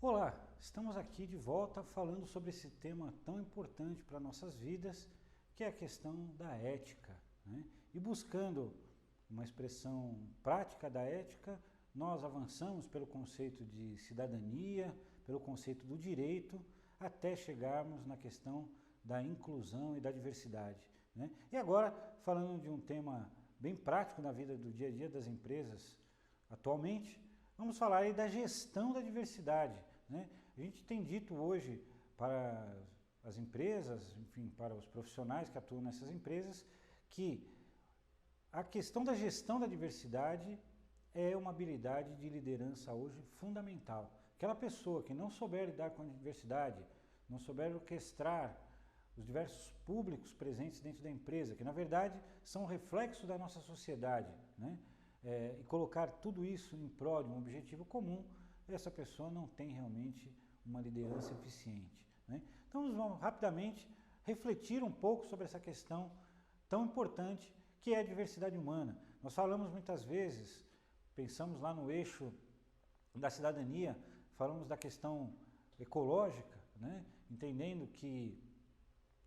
Olá, estamos aqui de volta falando sobre esse tema tão importante para nossas vidas, que é a questão da ética, né? E buscando uma expressão prática da ética, nós avançamos pelo conceito de cidadania, pelo conceito do direito, até chegarmos na questão da inclusão e da diversidade, né? E agora, falando de um tema bem prático na vida do dia a dia das empresas atualmente, vamos falar aí da gestão da diversidade, né? A gente tem dito hoje para as empresas, enfim, para os profissionais que atuam nessas empresas, que a questão da gestão da diversidade é uma habilidade de liderança hoje fundamental. Aquela pessoa que não souber lidar com a diversidade, não souber orquestrar os diversos públicos presentes dentro da empresa, que na verdade são um reflexo da nossa sociedade, né? E colocar tudo isso em prol de um objetivo comum, essa pessoa não tem realmente uma liderança eficiente, né? Então vamos rapidamente refletir um pouco sobre essa questão tão importante que é a diversidade humana. Nós falamos muitas vezes, pensamos lá no eixo da cidadania, falamos da questão ecológica, né? Entendendo que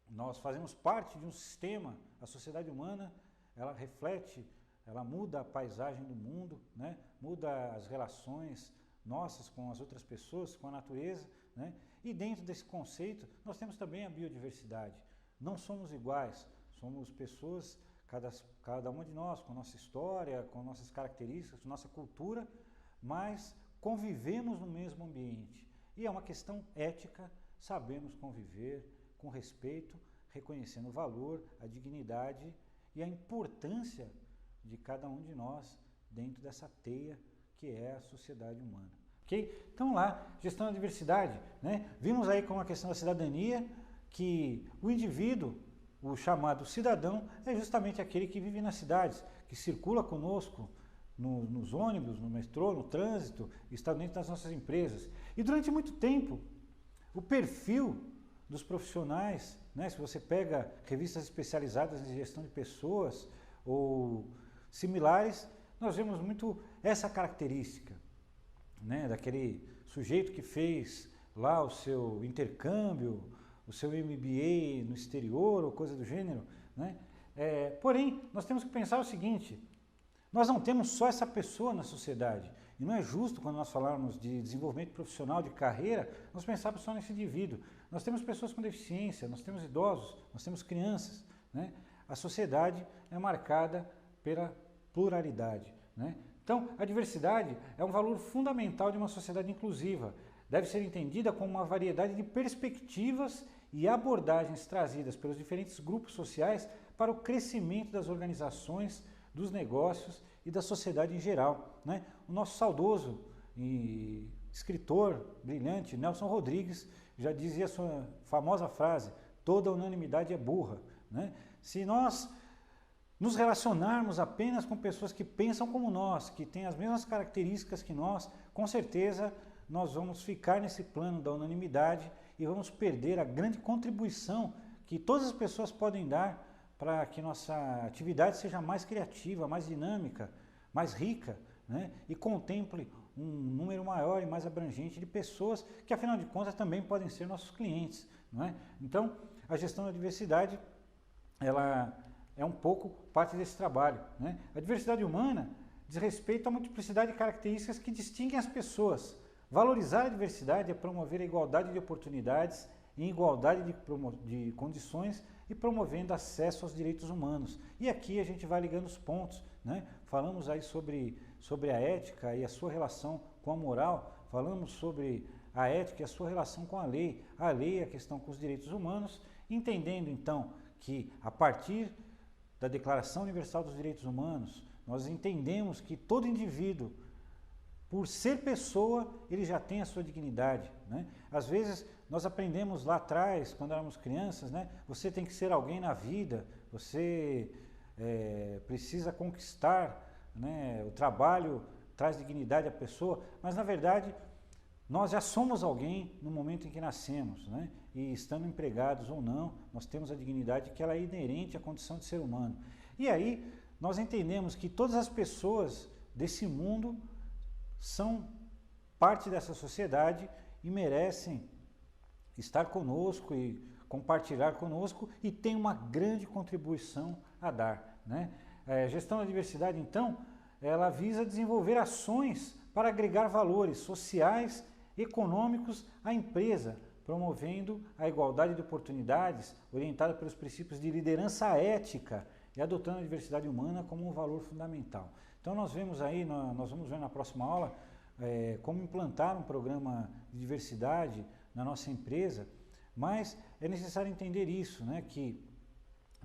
nós fazemos parte de um sistema, a sociedade humana, ela reflete, ela muda a paisagem do mundo, né? Muda as relações nossas com as outras pessoas, com a natureza, né? E dentro desse conceito, nós temos também a biodiversidade. Não somos iguais, somos pessoas, cada uma de nós, com nossa história, com nossas características, com nossa cultura, mas convivemos no mesmo ambiente. E é uma questão ética, sabemos conviver com respeito, reconhecendo o valor, a dignidade e a importância de cada um de nós dentro dessa teia que é a sociedade humana. Ok? Então lá, gestão da diversidade, né? Vimos aí com a questão da cidadania que o indivíduo, o chamado cidadão, é justamente aquele que vive nas cidades, que circula conosco nos ônibus, no metrô, no trânsito, está dentro das nossas empresas. E durante muito tempo, o perfil dos profissionais, né? Se você pega revistas especializadas em gestão de pessoas ou similares, nós vemos muito essa característica, né? Daquele sujeito que fez lá o seu intercâmbio, o seu MBA no exterior ou coisa do gênero, né? Porém, nós temos que pensar o seguinte: nós não temos só essa pessoa na sociedade, e não é justo quando nós falarmos de desenvolvimento profissional, de carreira, nós pensarmos só nesse indivíduo. Nós temos pessoas com deficiência, nós temos idosos, nós temos crianças, né? A sociedade é marcada pela pluralidade, né? Então, a diversidade é um valor fundamental de uma sociedade inclusiva. Deve ser entendida como uma variedade de perspectivas e abordagens trazidas pelos diferentes grupos sociais para o crescimento das organizações, dos negócios e da sociedade em geral, né? O nosso saudoso e escritor brilhante Nelson Rodrigues já dizia a sua famosa frase: toda unanimidade é burra, né? Se nós nos relacionarmos apenas com pessoas que pensam como nós, que têm as mesmas características que nós, com certeza nós vamos ficar nesse plano da unanimidade e vamos perder a grande contribuição que todas as pessoas podem dar para que nossa atividade seja mais criativa, mais dinâmica, mais rica, né? E contemple um número maior e mais abrangente de pessoas que, afinal de contas, também podem ser nossos clientes, não é? Então, a gestão da diversidade, ela é um pouco parte desse trabalho, né? A diversidade humana diz respeito à multiplicidade de características que distinguem as pessoas. Valorizar a diversidade é promover a igualdade de oportunidades, em igualdade de condições e promovendo acesso aos direitos humanos. E aqui a gente vai ligando os pontos, né? Falamos aí sobre a ética e a sua relação com a moral, falamos sobre a ética e a sua relação com a lei é a questão com os direitos humanos, entendendo então que a partir da Declaração Universal dos Direitos Humanos, nós entendemos que todo indivíduo, por ser pessoa, ele já tem a sua dignidade, né? Às vezes nós aprendemos lá atrás, quando éramos crianças, né? Você tem que ser alguém na vida, você precisa conquistar, né? O trabalho traz dignidade à pessoa, mas na verdade nós já somos alguém no momento em que nascemos, né? E estando empregados ou não, nós temos a dignidade que ela é inerente à condição de ser humano. E aí nós entendemos que todas as pessoas desse mundo são parte dessa sociedade e merecem estar conosco e compartilhar conosco e tem uma grande contribuição a dar, né? A gestão da diversidade, então, ela visa desenvolver ações para agregar valores sociais, econômicos à empresa, promovendo a igualdade de oportunidades, orientada pelos princípios de liderança ética e adotando a diversidade humana como um valor fundamental. Então nós vemos aí, nós vamos ver na próxima aula, como implantar um programa de diversidade na nossa empresa, mas é necessário entender isso, né, que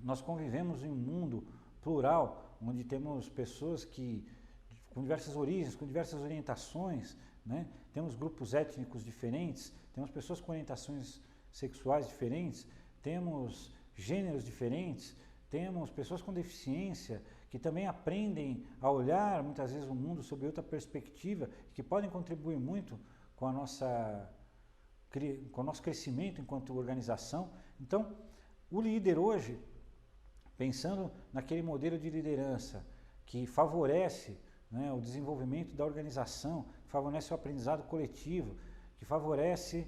nós convivemos em um mundo plural, onde temos pessoas com diversas origens, com diversas orientações, né? Temos grupos étnicos diferentes, temos pessoas com orientações sexuais diferentes, temos gêneros diferentes, temos pessoas com deficiência que também aprendem a olhar muitas vezes o mundo sob outra perspectiva, que podem contribuir muito com o nosso crescimento enquanto organização. Então, o líder hoje, pensando naquele modelo de liderança que favorece, né, o desenvolvimento da organização, que favorece o aprendizado coletivo, que favorece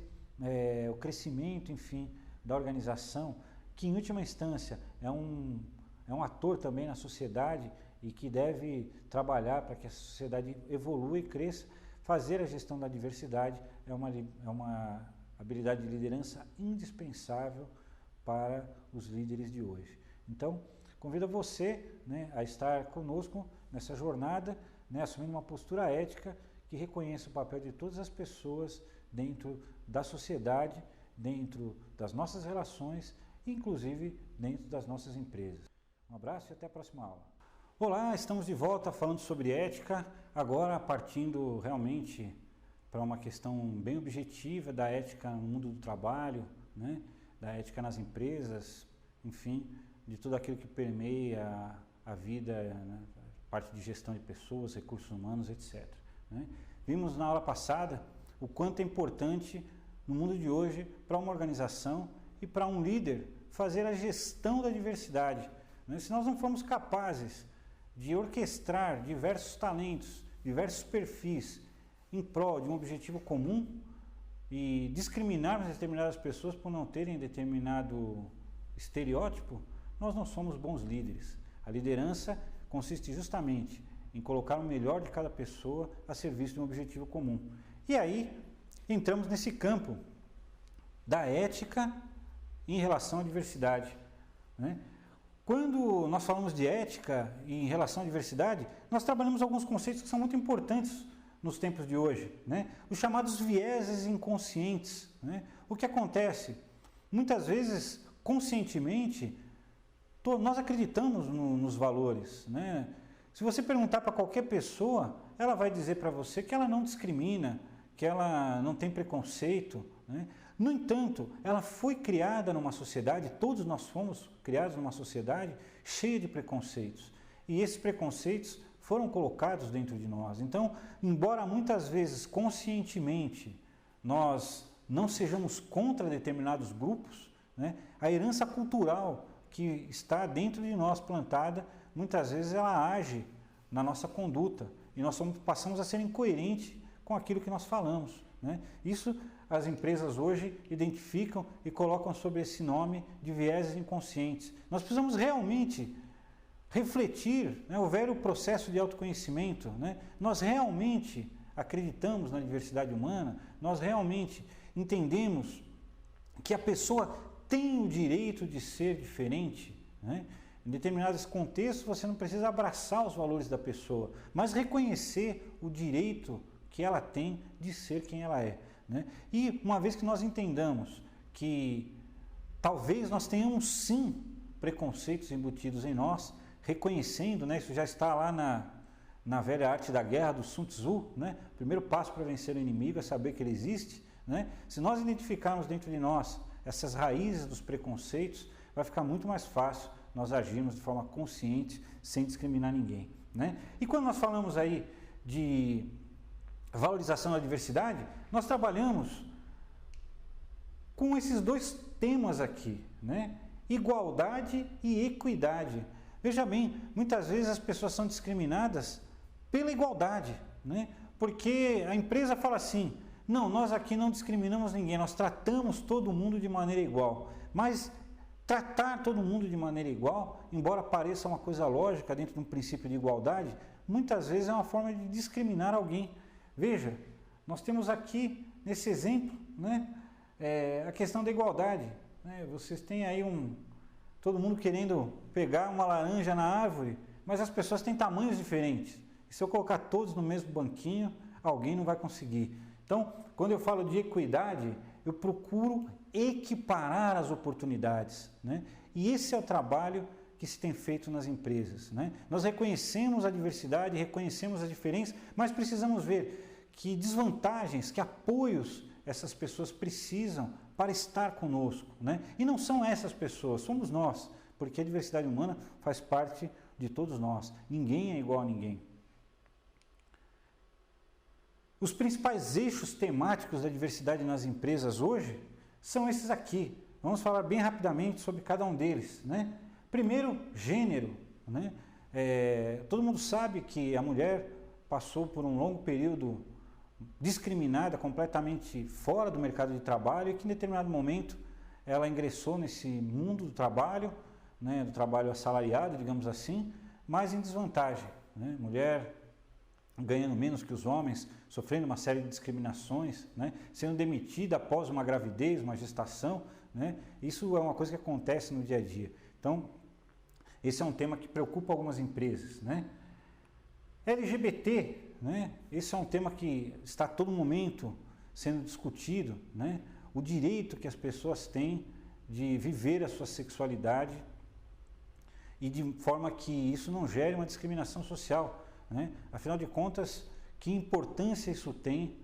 o crescimento, enfim, da organização, que em última instância é um ator também na sociedade e que deve trabalhar para que a sociedade evolua e cresça. Fazer a gestão da diversidade é uma habilidade de liderança indispensável para os líderes de hoje. Então, convido você, né, a estar conosco nessa jornada, né, assumindo uma postura ética que reconheça o papel de todas as pessoas dentro da sociedade, dentro das nossas relações, inclusive dentro das nossas empresas. Um abraço e até a próxima aula. Olá, estamos de volta falando sobre ética, agora partindo realmente para uma questão bem objetiva da ética no mundo do trabalho, né, da ética nas empresas, enfim, de tudo aquilo que permeia a vida, né, parte de gestão de pessoas, recursos humanos, etc. Né? Vimos na aula passada o quanto é importante no mundo de hoje para uma organização e para um líder fazer a gestão da diversidade. Né? Se nós não formos capazes de orquestrar diversos talentos, diversos perfis em prol de um objetivo comum e discriminarmos determinadas pessoas por não terem determinado estereótipo, nós não somos bons líderes. A liderança consiste justamente em colocar o melhor de cada pessoa a serviço de um objetivo comum. E aí entramos nesse campo da ética em relação à diversidade, né? Quando nós falamos de ética em relação à diversidade, nós trabalhamos alguns conceitos que são muito importantes nos tempos de hoje, né? Os chamados vieses inconscientes, né? O que acontece? Muitas vezes, conscientemente, nós acreditamos nos valores, né? Se você perguntar para qualquer pessoa, ela vai dizer para você que ela não discrimina, que ela não tem preconceito, né? No entanto, ela foi criada numa sociedade, todos nós fomos criados numa sociedade cheia de preconceitos. E esses preconceitos foram colocados dentro de nós. Então, embora muitas vezes conscientemente nós não sejamos contra determinados grupos, né, a herança cultural que está dentro de nós plantada, muitas vezes ela age na nossa conduta e nós passamos a ser incoerentes com aquilo que nós falamos, né? Isso as empresas hoje identificam e colocam sob esse nome de vieses inconscientes. Nós precisamos realmente refletir, né, o velho processo de autoconhecimento, né? Nós realmente acreditamos na diversidade humana, nós realmente entendemos que a pessoa tem o direito de ser diferente, né? Em determinados contextos você não precisa abraçar os valores da pessoa, mas reconhecer o direito que ela tem de ser quem ela é, né? E uma vez que nós entendamos que talvez nós tenhamos sim preconceitos embutidos em nós, reconhecendo, né, isso já está lá na velha arte da guerra do Sun Tzu, né? O primeiro passo para vencer o inimigo é saber que ele existe, né? Se nós identificarmos dentro de nós essas raízes dos preconceitos, vai ficar muito mais fácil nós agirmos de forma consciente, sem discriminar ninguém, né? E quando nós falamos aí de valorização da diversidade, nós trabalhamos com esses dois temas aqui, né? Igualdade e equidade. Veja bem, muitas vezes as pessoas são discriminadas pela igualdade, né? Porque a empresa fala assim, Não, nós aqui não discriminamos ninguém, nós tratamos todo mundo de maneira igual. Mas tratar todo mundo de maneira igual, embora pareça uma coisa lógica dentro de um princípio de igualdade, muitas vezes é uma forma de discriminar alguém. Veja, nós temos aqui, nesse exemplo, né, a questão da igualdade. Né? Vocês têm aí todo mundo querendo pegar uma laranja na árvore, mas as pessoas têm tamanhos diferentes. E se eu colocar todos no mesmo banquinho, alguém não vai conseguir. Então, quando eu falo de equidade, eu procuro equiparar as oportunidades, né? E esse é o trabalho que se tem feito nas empresas, né? Nós reconhecemos a diversidade, reconhecemos as diferenças, mas precisamos ver que desvantagens, que apoios essas pessoas precisam para estar conosco, né? E não são essas pessoas, somos nós, porque a diversidade humana faz parte de todos nós. Ninguém é igual a ninguém. Os principais eixos temáticos da diversidade nas empresas hoje são esses aqui. Vamos falar bem rapidamente sobre cada um deles, né? Primeiro, gênero, né? Todo mundo sabe que a mulher passou por um longo período discriminada, completamente fora do mercado de trabalho, e que em determinado momento ela ingressou nesse mundo do trabalho, né? Do trabalho assalariado, digamos assim, mas em desvantagem, né? Mulher ganhando menos que os homens, sofrendo uma série de discriminações, né? Sendo demitida após uma gravidez, uma gestação, né? Isso é uma coisa que acontece no dia a dia. Então, esse é um tema que preocupa algumas empresas, né? LGBT, né? Esse é um tema que está a todo momento sendo discutido, né? O direito que as pessoas têm de viver a sua sexualidade e de forma que isso não gere uma discriminação social, né? Afinal de contas, que importância isso tem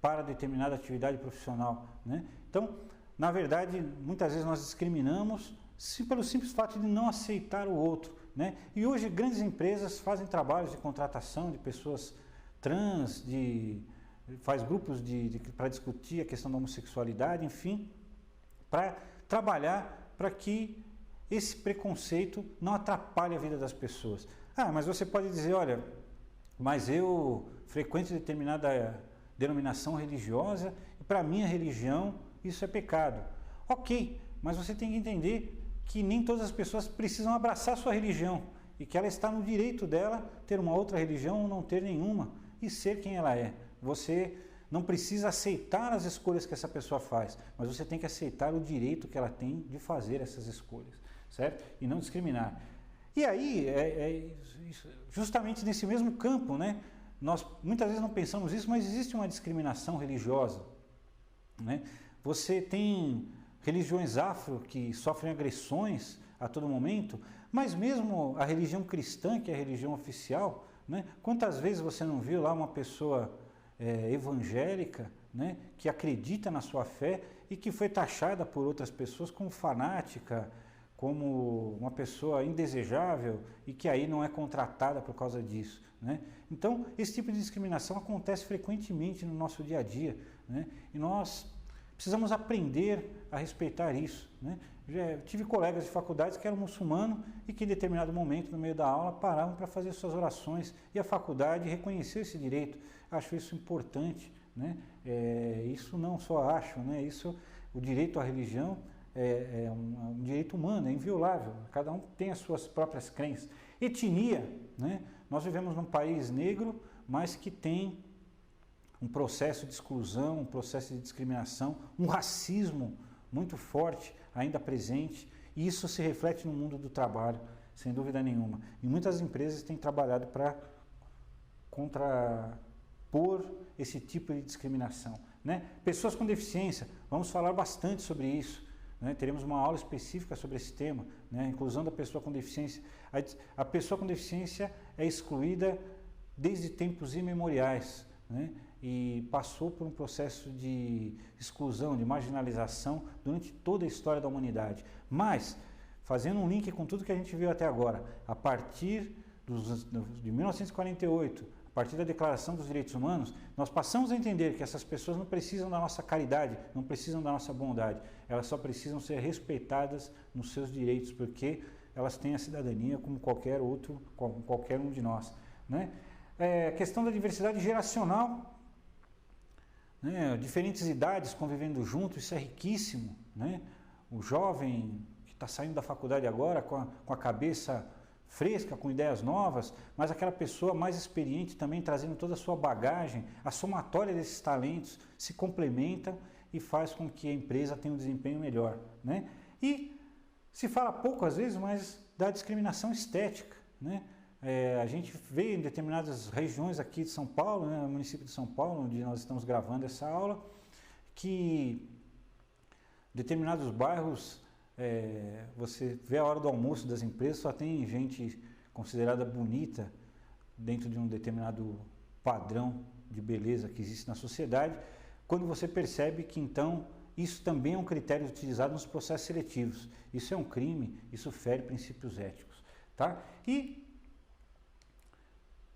para determinada atividade profissional, né? Então, na verdade, muitas vezes nós discriminamos pelo simples fato de não aceitar o outro, né? E hoje grandes empresas fazem trabalhos de contratação de pessoas trans, faz grupos para discutir a questão da homossexualidade, enfim, para trabalhar para que esse preconceito não atrapalhe a vida das pessoas. Ah, mas você pode dizer, olha, mas eu frequento determinada denominação religiosa e para minha religião isso é pecado. Ok, mas você tem que entender que nem todas as pessoas precisam abraçar a sua religião e que ela está no direito dela ter uma outra religião ou não ter nenhuma e ser quem ela é. Você não precisa aceitar as escolhas que essa pessoa faz, mas você tem que aceitar o direito que ela tem de fazer essas escolhas, certo? E não discriminar. E aí, justamente nesse mesmo campo, né, nós muitas vezes não pensamos isso, mas existe uma discriminação religiosa, né? Você tem religiões afro que sofrem agressões a todo momento, mas mesmo a religião cristã, que é a religião oficial, né, quantas vezes você não viu lá uma pessoa evangélica, né, que acredita na sua fé e que foi taxada por outras pessoas como fanática, como uma pessoa indesejável e que aí não é contratada por causa disso, né? Então, esse tipo de discriminação acontece frequentemente no nosso dia a dia, né? E nós precisamos aprender a respeitar isso, né? Já tive colegas de faculdades que eram muçulmanos e que em determinado momento, no meio da aula, paravam para fazer suas orações e a faculdade reconheceu esse direito. Acho isso importante, né? Isso não só acho, né? Isso, o direito à religião é um direito humano, é inviolável. Cada um tem as suas próprias crenças. Etnia, né? Nós vivemos num país negro, mas que tem um processo de exclusão, um processo de discriminação, um racismo muito forte ainda presente, e isso se reflete no mundo do trabalho, sem dúvida nenhuma. E muitas empresas têm trabalhado para contrapor esse tipo de discriminação, né? Pessoas com deficiência, vamos falar bastante sobre isso, né? Teremos uma aula específica sobre esse tema, né? A inclusão da pessoa com deficiência. A pessoa com deficiência é excluída desde tempos imemoriais, né? E passou por um processo de exclusão, de marginalização durante toda a história da humanidade. Mas, fazendo um link com tudo que a gente viu até agora, a partir de 1948, a partir da Declaração dos Direitos Humanos, nós passamos a entender que essas pessoas não precisam da nossa caridade, não precisam da nossa bondade, elas só precisam ser respeitadas nos seus direitos, porque elas têm a cidadania como qualquer outro, como qualquer um de nós, né? A questão da diversidade geracional, né? Diferentes idades convivendo junto, isso é riquíssimo, né? O jovem que está saindo da faculdade agora com a cabeça fresca, com ideias novas, mas aquela pessoa mais experiente também trazendo toda a sua bagagem, a somatória desses talentos se complementam e faz com que a empresa tenha um desempenho melhor, né? E se fala pouco às vezes, mas da discriminação estética, né? A gente vê em determinadas regiões aqui de São Paulo, né, no município de São Paulo, onde nós estamos gravando essa aula, que determinados bairros, você vê a hora do almoço das empresas, só tem gente considerada bonita dentro de um determinado padrão de beleza que existe na sociedade, quando você percebe que então isso também é um critério utilizado nos processos seletivos. Isso é um crime, isso fere princípios éticos, tá? E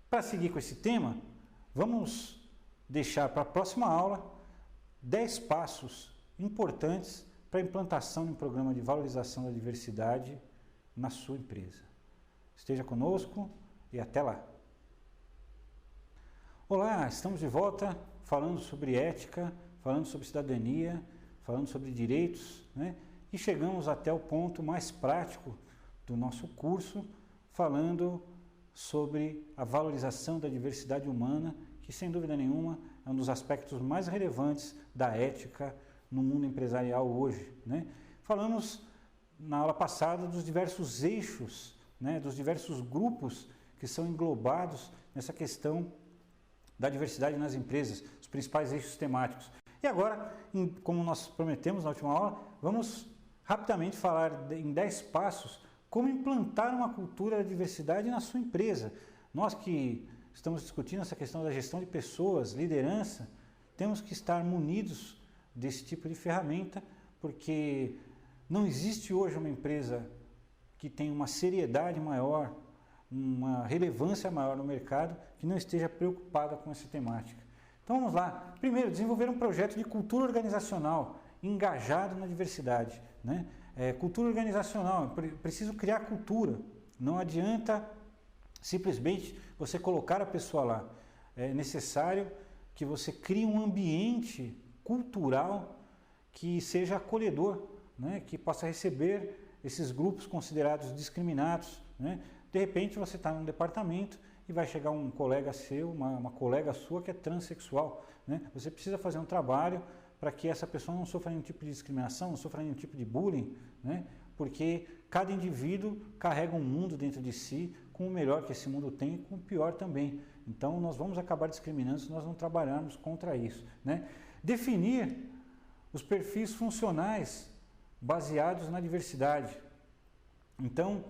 para seguir com esse tema, vamos deixar para a próxima aula 10 passos importantes para a implantação de um programa de valorização da diversidade na sua empresa. Esteja conosco e até lá. Olá, estamos de volta falando sobre ética, falando sobre cidadania, falando sobre direitos, né? E chegamos até o ponto mais prático do nosso curso, falando sobre a valorização da diversidade humana, que sem dúvida nenhuma é um dos aspectos mais relevantes da ética no mundo empresarial hoje, né? Falamos na aula passada dos diversos eixos, né, dos diversos grupos que são englobados nessa questão da diversidade nas empresas, os principais eixos temáticos. E agora, como nós prometemos na última aula, vamos rapidamente falar em 10 passos como implantar uma cultura da diversidade na sua empresa. Nós que estamos discutindo essa questão da gestão de pessoas, liderança, temos que estar munidos desse tipo de ferramenta, porque não existe hoje uma empresa que tenha uma seriedade maior, uma relevância maior no mercado, que não esteja preocupada com essa temática. Então vamos lá. Primeiro, desenvolver um projeto de cultura organizacional engajado na diversidade, né? Cultura organizacional, preciso criar cultura, não adianta simplesmente você colocar a pessoa lá, é necessário que você crie um ambiente cultural que seja acolhedor, né? Que possa receber esses grupos considerados discriminados, né? De repente você está num departamento e vai chegar um colega seu, uma colega sua que é transexual, né? Você precisa fazer um trabalho para que essa pessoa não sofra nenhum tipo de discriminação, não sofra nenhum tipo de bullying, né? Porque cada indivíduo carrega um mundo dentro de si, com o melhor que esse mundo tem e com o pior também. Então nós vamos acabar discriminando se nós não trabalharmos contra isso, né? Definir os perfis funcionais baseados na diversidade. Então,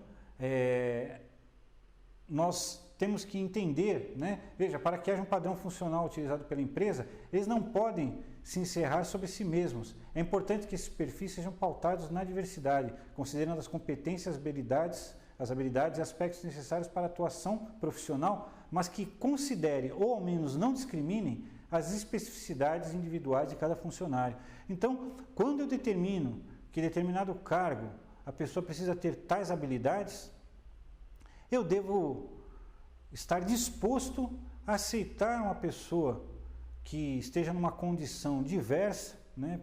nós temos que entender, né? Veja, para que haja um padrão funcional utilizado pela empresa, eles não podem se encerrar sobre si mesmos. É importante que esses perfis sejam pautados na diversidade, considerando as competências, as habilidades e aspectos necessários para a atuação profissional, mas que considere, ou ao menos não discriminem, as especificidades individuais de cada funcionário. Então, quando eu determino que determinado cargo a pessoa precisa ter tais habilidades, eu devo estar disposto a aceitar uma pessoa que esteja numa condição diversa, né,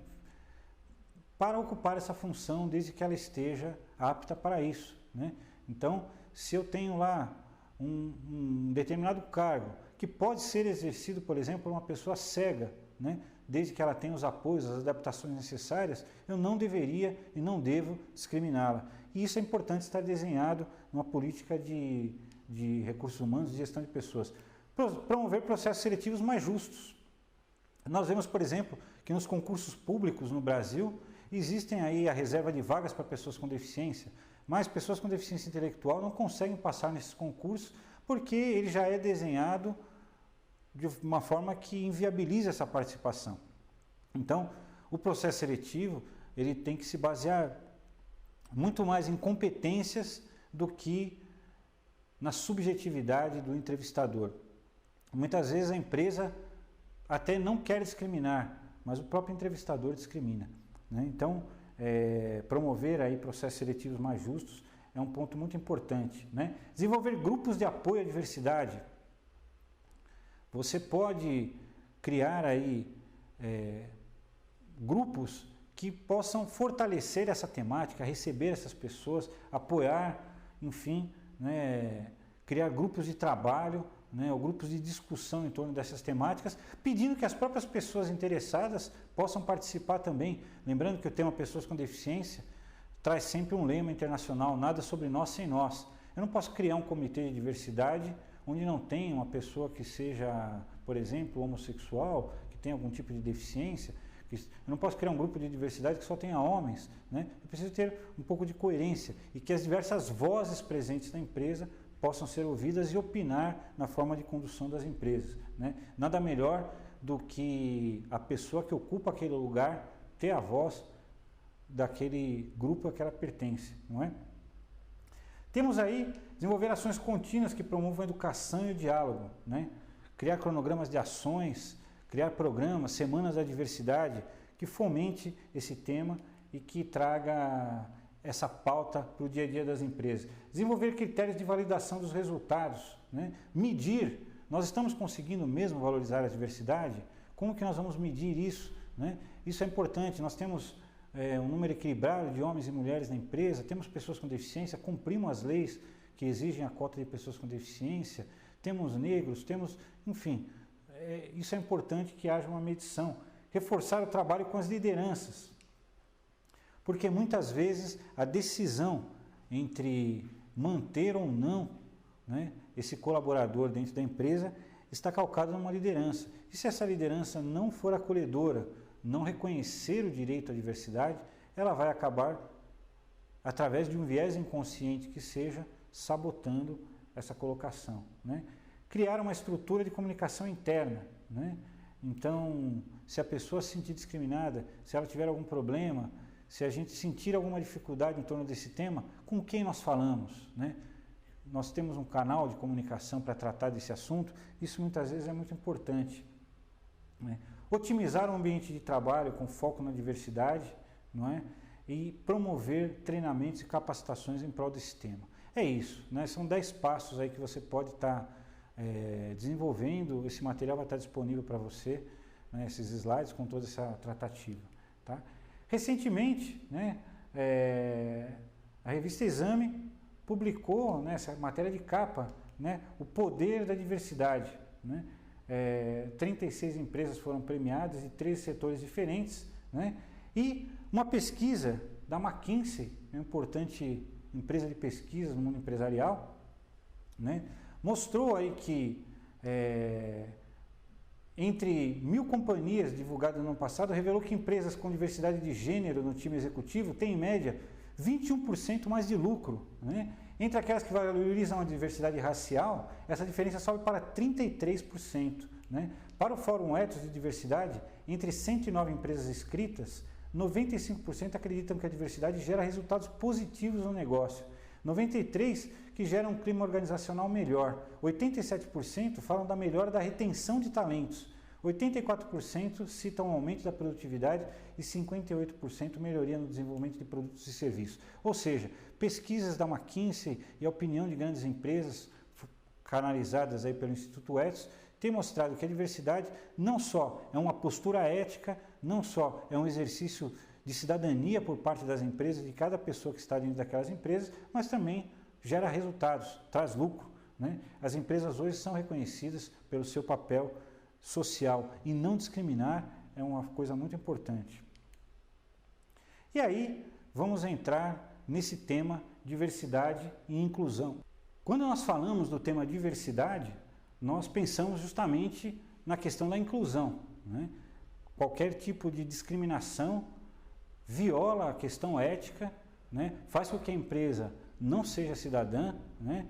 para ocupar essa função, desde que ela esteja apta para isso, né? Então, se eu tenho lá um determinado cargo que pode ser exercido, por exemplo, por uma pessoa cega, né, desde que ela tenha os apoios, as adaptações necessárias, eu não deveria e não devo discriminá-la. E isso é importante estar desenhado numa política de recursos humanos, de gestão de pessoas. Promover processos seletivos mais justos. Nós vemos, por exemplo, que nos concursos públicos no Brasil, existem aí a reserva de vagas para pessoas com deficiência, mas pessoas com deficiência intelectual não conseguem passar nesses concursos porque ele já é desenhado de uma forma que inviabiliza essa participação. Então, o processo seletivo, ele tem que se basear muito mais em competências do que na subjetividade do entrevistador. Muitas vezes a empresa até não quer discriminar, mas o próprio entrevistador discrimina, né? Então, promover aí processos seletivos mais justos é um ponto muito importante, né? Desenvolver grupos de apoio à diversidade. Você pode criar aí grupos que possam fortalecer essa temática, receber essas pessoas, apoiar, enfim, né, criar grupos de trabalho, né, ou grupos de discussão em torno dessas temáticas, pedindo que as próprias pessoas interessadas possam participar também. Lembrando que o tema Pessoas com Deficiência traz sempre um lema internacional, nada sobre nós sem nós. Eu não posso criar um comitê de diversidade onde não tem uma pessoa que seja, por exemplo, homossexual, que tenha algum tipo de deficiência. Eu não posso criar um grupo de diversidade que só tenha homens, né? Eu preciso ter um pouco de coerência e que as diversas vozes presentes na empresa possam ser ouvidas e opinar na forma de condução das empresas, né? Nada melhor do que a pessoa que ocupa aquele lugar ter a voz daquele grupo a que ela pertence, não é? Temos aí desenvolver ações contínuas que promovam a educação e o diálogo, né? Criar cronogramas de ações, criar programas, semanas da diversidade, que fomente esse tema e que traga essa pauta para o dia a dia das empresas. Desenvolver critérios de validação dos resultados, né? Medir, nós estamos conseguindo mesmo valorizar a diversidade? Como que nós vamos medir isso, né? Isso é importante, nós temos um número equilibrado de homens e mulheres na empresa, temos pessoas com deficiência, cumprimos as leis que exigem a cota de pessoas com deficiência, temos negros, temos, enfim, isso é importante que haja uma medição. Reforçar o trabalho com as lideranças, porque muitas vezes a decisão entre manter ou não, né, esse colaborador dentro da empresa está calcada numa liderança. E se essa liderança não for acolhedora, não reconhecer o direito à diversidade, ela vai acabar, através de um viés inconsciente que seja, sabotando essa colocação, né? Criar uma estrutura de comunicação interna, né? Então, se a pessoa se sentir discriminada, se ela tiver algum problema, se a gente sentir alguma dificuldade em torno desse tema, com quem nós falamos, né? Nós temos um canal de comunicação para tratar desse assunto, isso muitas vezes é muito importante, né? Otimizar o ambiente de trabalho com foco na diversidade, não é? E promover treinamentos e capacitações em prol desse tema. É isso, né? São 10 passos aí que você pode estar desenvolvendo. Esse material vai estar disponível para você, né? Esses slides com toda essa tratativa, tá? Recentemente, né, a revista Exame publicou, né, essa matéria de capa, né, o poder da diversidade, né? 36 empresas foram premiadas de 3 setores diferentes, né? E uma pesquisa da McKinsey, uma importante empresa de pesquisa no mundo empresarial, né, mostrou aí que entre 1.000 companhias divulgadas no ano passado, revelou que empresas com diversidade de gênero no time executivo têm, em média, 21% mais de lucro, né? Entre aquelas que valorizam a diversidade racial, essa diferença sobe para 33%, né? Para o Fórum Ethos de Diversidade, entre 109 empresas inscritas, 95% acreditam que a diversidade gera resultados positivos no negócio, 93% que geram um clima organizacional melhor, 87% falam da melhora da retenção de talentos, 84% citam um aumento da produtividade e 58% melhoria no desenvolvimento de produtos e serviços. Ou seja, pesquisas da McKinsey e a opinião de grandes empresas canalizadas aí pelo Instituto Ethos têm mostrado que a diversidade não só é uma postura ética, não só é um exercício de cidadania por parte das empresas, de cada pessoa que está dentro daquelas empresas, mas também gera resultados, traz lucro, né? As empresas hoje são reconhecidas pelo seu papel social e não discriminar é uma coisa muito importante. E aí vamos entrar nesse tema diversidade e inclusão. Quando nós falamos do tema diversidade, nós pensamos justamente na questão da inclusão, né? Qualquer tipo de discriminação viola a questão ética, né? Faz com que a empresa não seja cidadã, né?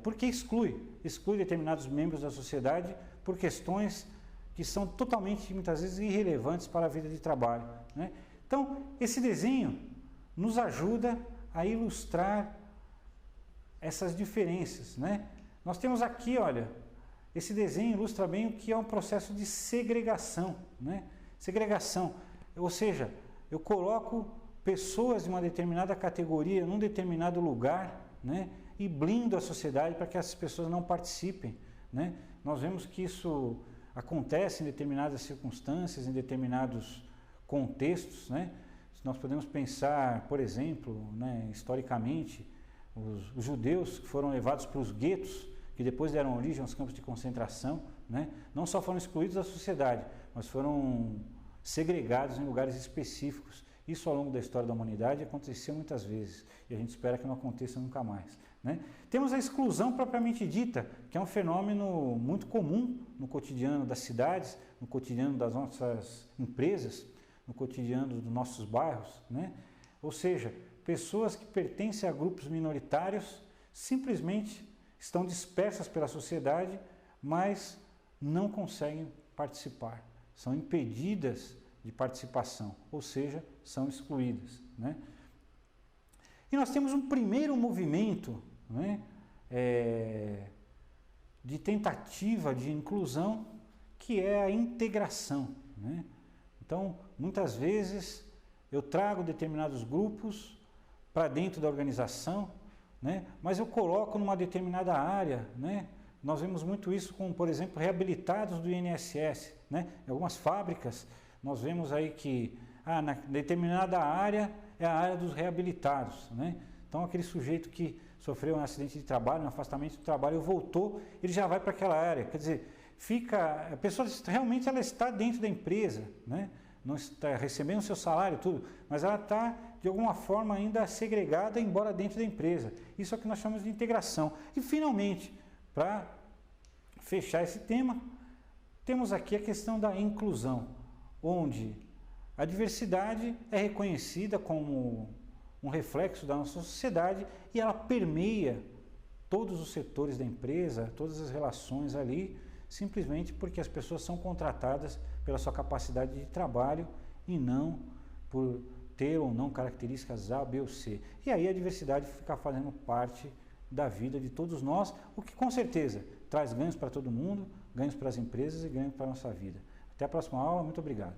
Porque exclui determinados membros da sociedade por questões que são totalmente, muitas vezes, irrelevantes para a vida de trabalho, né? Então, esse desenho nos ajuda a ilustrar essas diferenças, né? Nós temos aqui, olha, esse desenho ilustra bem o que é um processo de segregação, né? Segregação, ou seja, eu coloco pessoas de uma determinada categoria num determinado lugar, né? E blindo a sociedade para que essas pessoas não participem, né? Nós vemos que isso acontece em determinadas circunstâncias, em determinados contextos, né? Nós podemos pensar, por exemplo, né, historicamente, os judeus que foram levados para os guetos, que depois deram origem aos campos de concentração, né, não só foram excluídos da sociedade, mas foram segregados em lugares específicos. Isso ao longo da história da humanidade aconteceu muitas vezes e a gente espera que não aconteça nunca mais, né? Temos a exclusão propriamente dita, que é um fenômeno muito comum no cotidiano das cidades, no cotidiano das nossas empresas, no cotidiano dos nossos bairros, né? Ou seja, pessoas que pertencem a grupos minoritários simplesmente estão dispersas pela sociedade, mas não conseguem participar, são impedidas de participação, ou seja, são excluídas, né? E nós temos um primeiro movimento, né, de tentativa de inclusão, que é a integração, né? Então, muitas vezes eu trago determinados grupos para dentro da organização, né, mas eu coloco numa determinada área, né? Nós vemos muito isso com, por exemplo, reabilitados do INSS, né? Em algumas fábricas, nós vemos aí que na determinada área é a área dos reabilitados, né? Então, aquele sujeito que sofreu um acidente de trabalho, um afastamento do trabalho, voltou, ele já vai para aquela área. Quer dizer, a pessoa realmente ela está dentro da empresa, né? Não está recebendo o seu salário, tudo, mas ela está, de alguma forma, ainda segregada, embora dentro da empresa. Isso é o que nós chamamos de integração. E, finalmente, para fechar esse tema, temos aqui a questão da inclusão, onde a diversidade é reconhecida como um reflexo da nossa sociedade e ela permeia todos os setores da empresa, todas as relações ali, simplesmente porque as pessoas são contratadas pela sua capacidade de trabalho e não por ter ou não características A, B ou C. E aí a diversidade fica fazendo parte da vida de todos nós, o que com certeza traz ganhos para todo mundo, ganhos para as empresas e ganhos para a nossa vida. Até a próxima aula, muito obrigado.